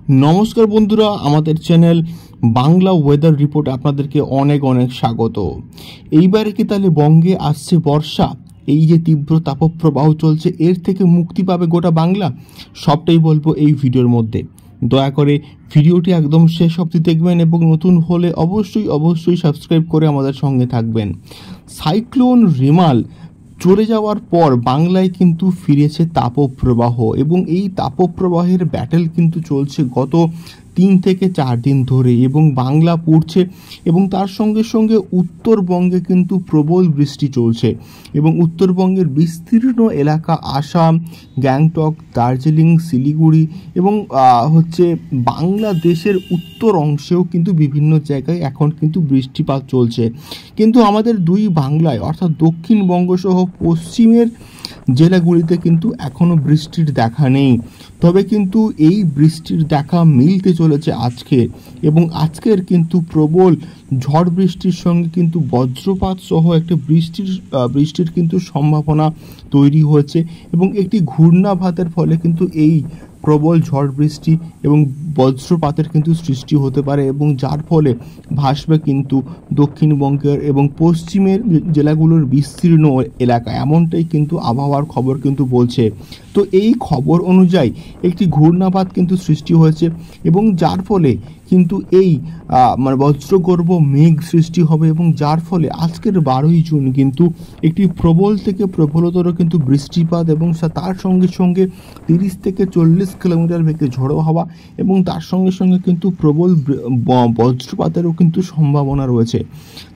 নমস্কার বন্ধুরা, আমাদের চ্যানেল বাংলা ওয়েদার রিপোর্ট আপনাদেরকে অনেক অনেক স্বাগত। এইবারে কি তাহলে বঙ্গে আসছে বর্ষা? এই যে তীব্র তাপপ্রবাহ চলছে, এর থেকে মুক্তি পাবে গোটা বাংলা? সবটাই বলবো এই ভিডিওর মধ্যে। দয়া করে ভিডিওটি একদম শেষ অবধি দেখবেন এবং নতুন হলে অবশ্যই সাবস্ক্রাইব করে আমাদের সঙ্গে থাকবেন। সাইক্লোন রেমাল চলে যাওয়ার পর বাংলায় কিন্তু ফিরেছে তাপপ্রবাহ এবং এই তাপপ্রবাহের ব্যাটেল কিন্তু চলছে গত 3 থেকে 4 দিন ধরে এবং বাংলা পড়ছে এবং তার সঙ্গে সঙ্গে উত্তরবঙ্গে কিন্তু প্রবল বৃষ্টি চলছে এবং উত্তরবঙ্গের বিস্তীর্ণ এলাকা আসাম, গ্যাংটক, দার্জিলিং, শিলিগুড়ি এবং বাংলাদেশের উত্তর অংশেও কিন্তু বিভিন্ন জায়গায় এখন কিন্তু বৃষ্টিপাত চলছে। কিন্তু আমাদের দুই বাংলায় অর্থাৎ দক্ষিণবঙ্গ সহ পশ্চিমের জেলাগুলিতে কিন্তু এখনও বৃষ্টির দেখা নেই। তবে কিন্তু এই বৃষ্টির দেখা মিলতে চলেছে আজকে এবং আজকের কিন্তু প্রবল ঝড় বৃষ্টির সঙ্গে কিন্তু বজ্রপাত সহ একটা বৃষ্টির কিন্তু সম্ভাবনা তৈরি হয়েছে এবং একটি ঘূর্ণাঘাতের ফলে কিন্তু এই প্রবল ঝড় বৃষ্টি এবং বজ্রপাতের কিন্তু সৃষ্টি হতে পারে এবং যার ফলে ভাসবে কিন্তু দক্ষিণবঙ্গের এবং পশ্চিমের জেলাগুলোর বিস্তীর্ণ এলাকা, এমনটাই কিন্তু আবহাওয়ার খবর কিন্তু বলছে। তো এই খবর অনুযায়ী একটি ঘূর্ণাঘাত কিন্তু সৃষ্টি হয়েছে এবং যার ফলে কিন্তু এই বজ্রগর্ভ মেঘ সৃষ্টি হবে এবং যার ফলে আজকের 12ই জুন কিন্তু একটি প্রবল থেকে প্রবলতর কিন্তু বৃষ্টিপাত এবং তার সঙ্গে সঙ্গে 30 থেকে 40 কিলোমিটার বেগে ঝোড়ো হাওয়া এবং তার সঙ্গে সঙ্গে কিন্তু প্রবল বজ্রপাতেরও কিন্তু সম্ভাবনা রয়েছে।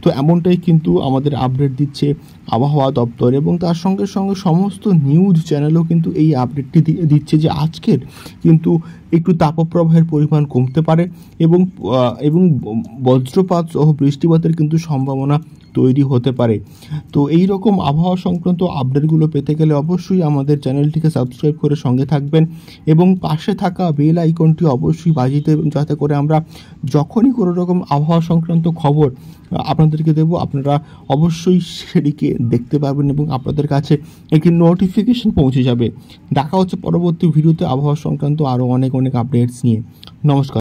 তো এমনটাই কিন্তু আমাদের আপডেট দিচ্ছে আবহাওয়া দপ্তর এবং তার সঙ্গে সঙ্গে সমস্ত নিউজ চ্যানেলও কিন্তু এই আপডেটটি দিচ্ছে যে আজকের কিন্তু একটু তাপপ্রবাহের পরিমাণ কমতে পারে এবং বজ্রপাত সহ বৃষ্টিপাতের কিন্তু সম্ভাবনা তৈরি হতে পারে। তো এই রকম আবহাওয়া সংক্রান্ত আপডেটগুলো পেতে গেলে অবশ্যই আমাদের চ্যানেলটিকে সাবস্ক্রাইব করে সঙ্গে থাকবেন এবং পাশে থাকা বেল আইকনটি অবশ্যই বাজিয়ে দেবেন, যাতে করে আমরা যখনই কোনো রকম আবহাওয়া সংক্রান্ত খবর আপনাদেরকে দেব আপনারা অবশ্যই সেটিকে দেখতে পারবেন এবং আপনাদের কাছে একটি নোটিফিকেশন পৌঁছে যাবে। দেখা হচ্ছে পরবর্তী ভিডিওতে আবহাওয়া সংক্রান্ত আরও অনেক আপডেটস নিয়ে। নমস্কার।